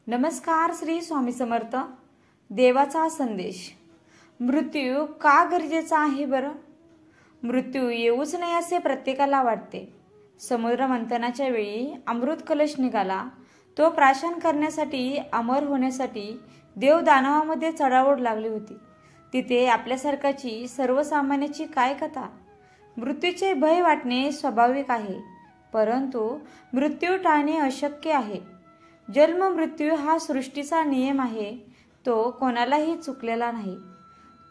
नमस्कार. श्री स्वामी समर्थ. देवाचा संदेश. मृत्यू का गरजेचा आहे बरं? मृत्यू येऊच नाही असे प्रत्येकाला वाटते. समुद्र मंथनाच्या वेळी अमृत कलश निघाला. तो प्राशन करण्यासाठी, अमर होण्यासाठी देव दानवामध्ये चढाओढ लागली होती. तिथे आपल्यासारखाची सर्वसामान्याची काय कथा? मृत्यूचे भय वाटणे स्वाभाविक आहे, परंतु मृत्यू टाळणे अशक्य आहे. जन्म मृत्यू हा सृष्टीचा नियम आहे. तो कोणालाही चुकलेला नाही.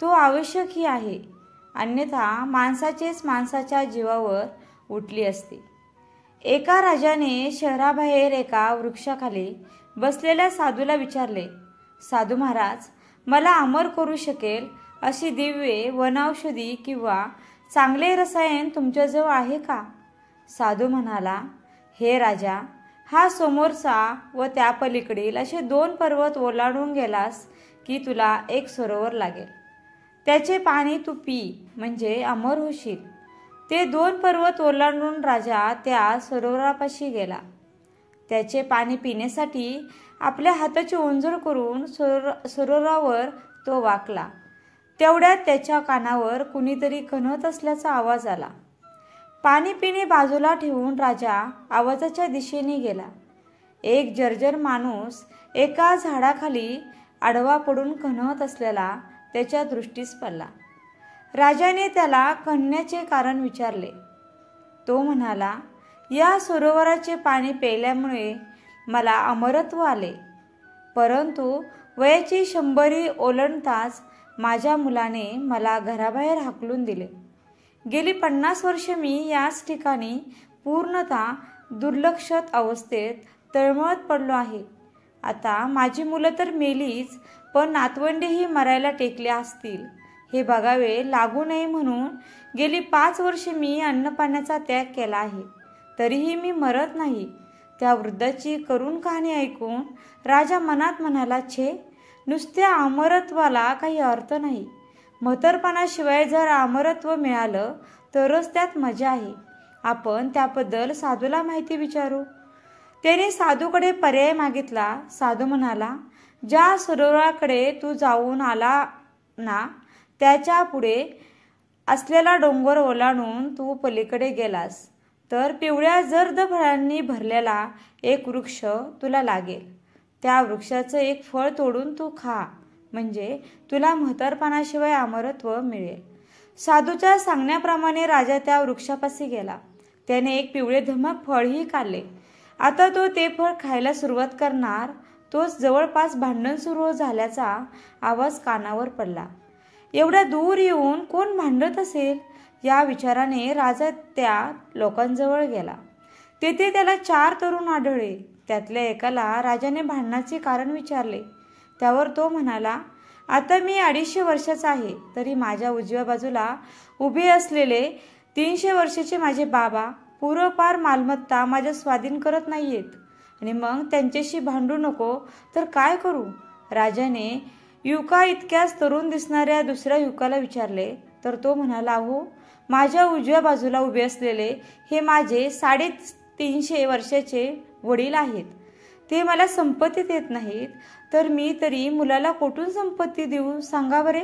तो आवश्यकही आहे, अन्यथा माणसाचेच माणसाच्या जीवावर उठली असते. एका राजाने शहराबाहेर एका वृक्षाखाली बसलेल्या साधूला विचारले, साधू महाराज, मला अमर करू शकेल अशी दिव्य वनौषधी किंवा चांगले रसायन तुमच्याजवळ आहे का? साधू म्हणाला, हे राजा, हा समोरचा व त्या पलीकडील असे 2 पर्वत ओलांडून गेलास की तुला एक सरोवर लागेल. त्याचे पाणी तू पी, म्हणजे अमर होशील. ते 2 पर्वत ओलांडून राजा त्या सरोवरापाशी गेला. त्याचे पाणी पिण्यासाठी आपल्या हाताची ओंजळ करून सरोवरावर तो वाकला. तेवढ्यात त्याच्या कानावर कुणीतरी कण्हत असल्याचा आवाज आला. पाणी पिणे बाजूला ठेवून राजा आवाजाच्या दिशेने गेला. एक जर्जर माणूस एका झाडाखाली आडवा पडून कण्हत असलेला त्याच्या दृष्टीस पडला. राजाने त्याला कण्हण्याचे कारण विचारले. तो म्हणाला, या सरोवराचे पाणी प्यायल्यामुळे मला अमरत्व आले, परंतु वयाची 100 ओलांडताच माझ्या मुलाने मला घराबाहेर हाकलून दिले. गेली 50 वर्ष मी याच ठिकाणी पूर्णतः दुर्लक्षित अवस्थेत तळमळत पडलो आहे. आता माझी मुलं तर मेलीच, पण नातवंडेही मरायला टेकले असतील हे बघावे लागू नये म्हणून गेली 5 वर्ष मी अन्नपाण्याचा त्याग केला आहे, तरीही मी मरत नाही. त्या वृद्धाची करुण कहाणी ऐकून राजा मनात म्हणाला, छे, नुसत्या अमरत्वाला काही अर्थ नाही. म्हातारपणाशिवाय जर अमरत्व मिळालं तरच त्यात मजा आहे. आपण त्याबद्दल साधूला माहिती विचारू. त्याने साधूकडे पर्याय मागितला. साधू म्हणाला, ज्या सरोवराकडे तू जाऊन आला ना, त्याच्या पुढे असलेला डोंगर ओलांडून तू पलीकडे गेलास तर पिवळ्या जर्द फळांनी भरलेला एक वृक्ष तुला लागेल. त्या वृक्षाचं एक फळ तोडून तू खा, म्हणजे तुला म्हातारपणाशिवाय अमरत्व मिळेल. साधूच्या सांगण्याप्रमाणे राजा त्या वृक्षापाशी गेला. त्याने एक पिवळे धमक फळही काढले. आता तो ते फळ खायला सुरुवात करणार तोच जवळपास भांडण सुरू झाल्याचा आवाज कानावर पडला. एवढ्या दूर येऊन कोण भांडत असेल या विचाराने राजा त्या लोकांजवळ गेला. तेथे त्याला 4 तरुण आढळले. त्यातल्या एकाला राजाने भांडणाचे कारण विचारले. त्यावर तो म्हणाला, आता मी 250 वर्षाचा आहे, तरी माझ्या उजव्या बाजूला उभे असलेले 300 वर्षाचे माझे बाबा पूर्वपार मालमत्ता माझ्या स्वाधीन करत नाहीयेत, आणि मग त्यांच्याशी भांडू नको तर काय करू? राजाने युवका इतक्याच तरुण दिसणाऱ्या दुसऱ्या युवकाला विचारले. तर तो म्हणाला, हो, माझ्या उजव्या बाजूला उभे असलेले हे माझे 350 वर्षाचे वडील आहेत. ते मला संपत्ती देत नाहीत, तर मी तरी मुलाला कोठून संपत्ती देऊ सांगा बरे?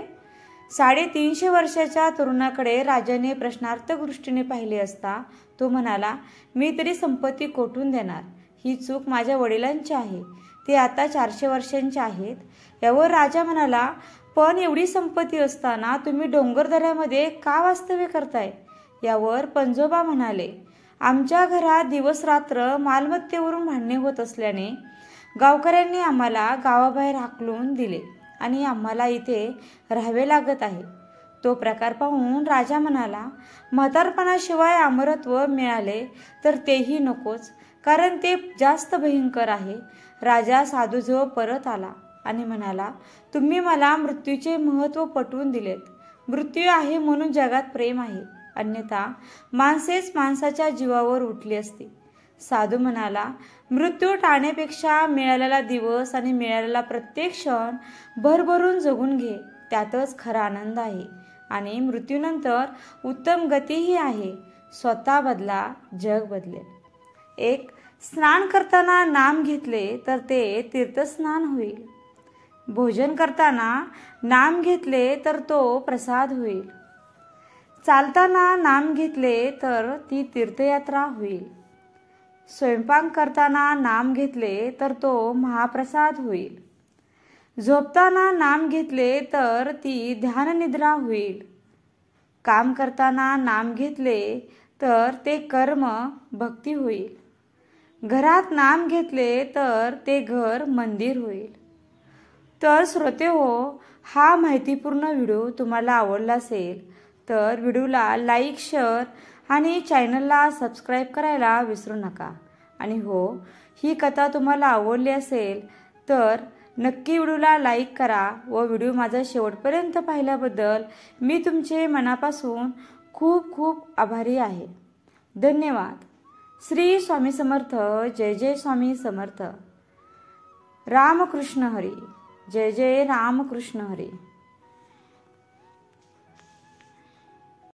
350 वर्षाच्या तरुणाकडे राजाने प्रश्नार्थक दृष्टीने पाहिले असता तो म्हणाला, मी तरी संपत्ती कोठून देणार? ही चूक माझ्या वडिलांची आहे. ते आता 400 वर्षांचे आहेत. यावर राजा म्हणाला, पण एवढी संपत्ती असताना तुम्ही डोंगरदऱ्यामध्ये का वास्तव्य करताय? यावर पंजोबा म्हणाले, आमच्या घरात दिवस रात्र मालमत्तेवरून भांडणे होत असल्याने गावकऱ्यांनी आम्हाला गावाबाहेर हाकलून दिले आणि आम्हाला इथे राहावे लागत आहे. तो प्रकार पाहून राजा म्हणाला, म्हातारपणाशिवाय अमरत्व मिळाले तर तेही नकोच, कारण ते जास्त भयंकर आहे. राजा साधूजवळ परत आला आणि म्हणाला, तुम्ही मला मृत्यूचे महत्त्व पटवून दिलेत. मृत्यू आहे म्हणून जगात प्रेम आहे, अन्यथा माणसेच माणसाच्या जीवावर उठली असती. साधू म्हणाला, मृत्यू टाळण्यापेक्षा मिळालेला दिवस आणि मिळालेला प्रत्येक क्षण भरभरून जगून घे, त्यातच खरा आनंद आहे. आणि मृत्यूनंतर उत्तम गतीही आहे. स्वतः बदला, जग बदलेल. एक स्नान करताना नाम घेतले तर ते तीर्थस्नान होईल. भोजन करताना नाम घेतले तर तो प्रसाद होईल. चालताना नाम घेतले तर ती तीर्थयात्रा होईल. स्वयंपाक करताना नाम घेतले तर तो महाप्रसाद होईल. झोपताना नाम घेतले तर ती ध्याननिद्रा होईल. काम करताना नाम घेतले तर ते कर्म भक्ती होईल. घरात नाम घेतले तर ते घर मंदिर होईल. तर श्रोते हो, हा माहितीपूर्ण व्हिडिओ तुम्हाला आवडला असेल तर व्हिडिओला लाईक, शेअर आणि चॅनलला सबस्क्राईब करायला विसरू नका. आणि हो, ही कथा तुम्हाला आवडली असेल तर नक्की व्हिडिओला लाईक करा व व्हिडिओ माझा शेवटपर्यंत पाहिल्याबद्दल मी तुमचे मनापासून खूप खूप आभारी आहे. धन्यवाद. श्री स्वामी समर्थ. जय जय स्वामी समर्थ. रामकृष्ण हरी. जय जय रामकृष्ण हरी.